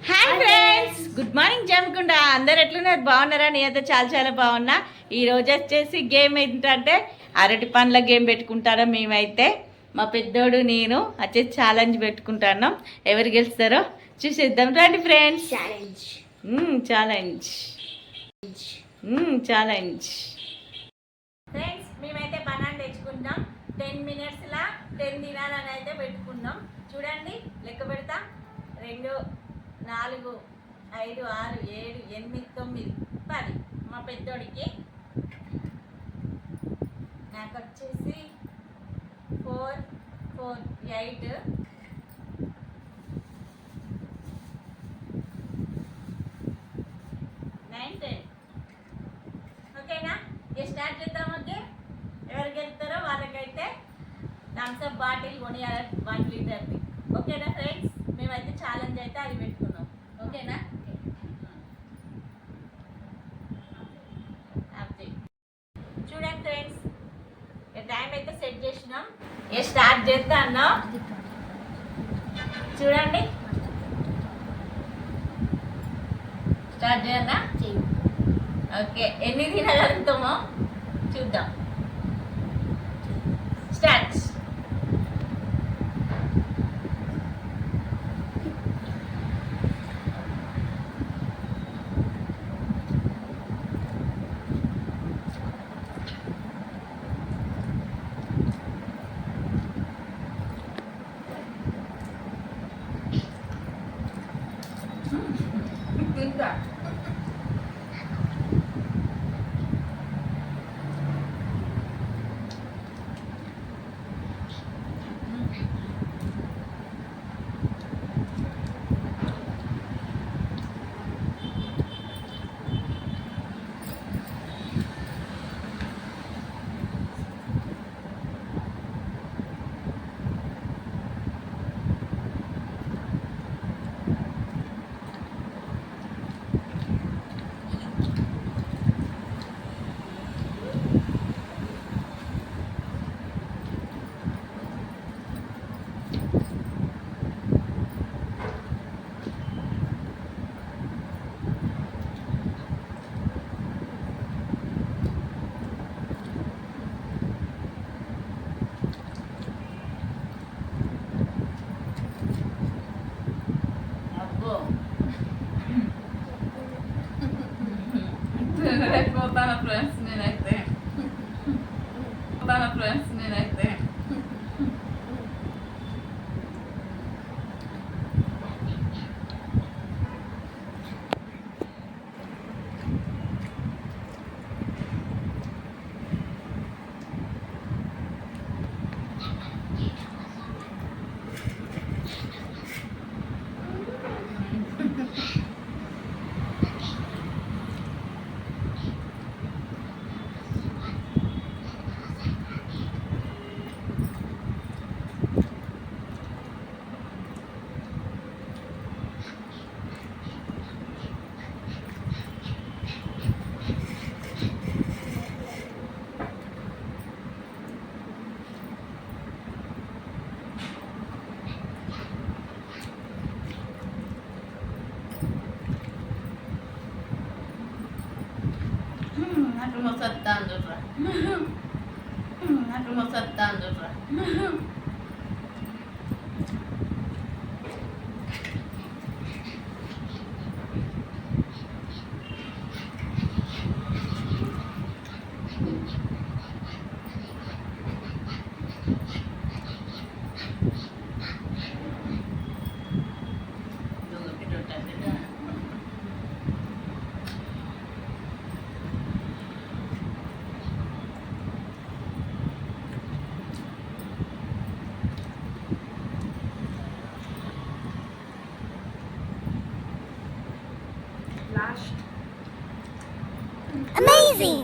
Hi friends, good morning Jamkunda. అందరు ఎట్లున్నారు? బాగున్నారా? నేనైతే చాలా బాగున్నా. ఈ రోజు వచ్చేసి గేమ్ ఏంటంటే అరటి పండ్ల గేమ్ పెట్టుకుంటారా. మేమైతే మా పెద్దోడు నేను వచ్చేసి ఛాలెంజ్ పెట్టుకుంటున్నాం. ఎవరు గెలుస్తారో చూసేద్దాం రండి ఫ్రెండ్స్. ఛాలెంజ్ ఫ్రెండ్స్, మేమైతే బనానా తెచ్చుకుంటాం. 10 minutesలా 10 తినాలని అయితే పెట్టుకున్నాం. చూడండి, లెక్క పెడతా. 2, 4, 5, 6, 7, 8, 9, 10 మా పెద్దోడికి. నాకు వచ్చేసి 4, 8, 9, 10. ఓకేనా? స్టార్ట్ చేద్దాం. ఓకే, ఎవరు గెలుస్తారో వాళ్ళకైతే థమ్స్అప్ బాటిల్ కొనియాలి 1 లీటర్ది. ఓకేనా ఫ్రెండ్స్? మేమైతే ఛాలెంజ్ అయితే అది పెట్టుకున్నాం. ఓకేనా? చూడండి ఫ్రెండ్స్, టైం అయితే సెట్ చేసినాం. స్టార్ట్ చేస్తా అన్నా. చూడండి, స్టార్ట్ చేయన్నా. ఓకే, ఎన్ని తినగలుగుతామో చూద్దాం. స్టార్ట్. తింటా. పోతాను ఫ్రెండ్స్ నేనైతే. Aku mau setan dulu. Amazing!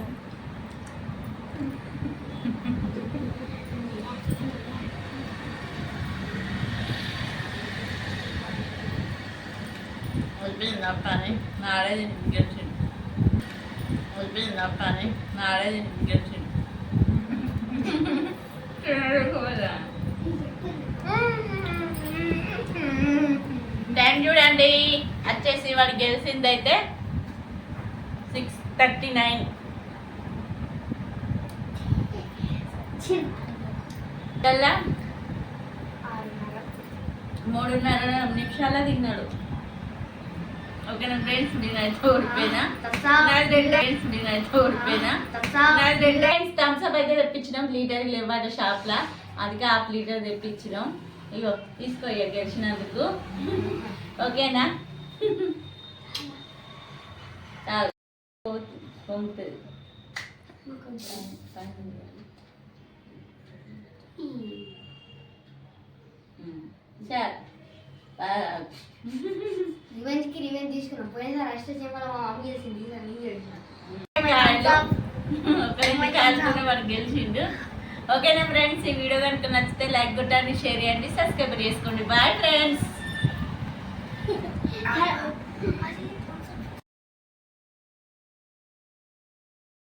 Olvida pani, naare gelshin. Olvida pani, naare gelshin. Time చూడండి. వచ్చేసి వాడు గెలిచింది అయితే 639. కల్లా 3:30 నిమిషాల తిన్నాడు. ఓకేనా ఫ్రెండ్స్, నేనైతే ఓడిపోయినా. థమ్స్అప్ అయితే తెప్పించినాం, లీటర్ లేవాట షాప్ లా, అందుకే హాఫ్ లీటర్ తెప్పించినాం. ఇగో తీసుకో ఇక గెలిచినందుకు. ఓకేనా, పొంగుతుంది. రివెంజ్ తీసుకున్నాం. పోయినసారి అష్ట చెప్పాల మా మమ్మీ చేసింది, వాడు గెలిచిండు. ఓకేనా ఫ్రెండ్స్, ఈ వీడియో కనుక నచ్చితే లైక్ కొట్టండి, షేర్ చేయండి, సబ్స్క్రైబ్ చేసుకోండి. Bye friends.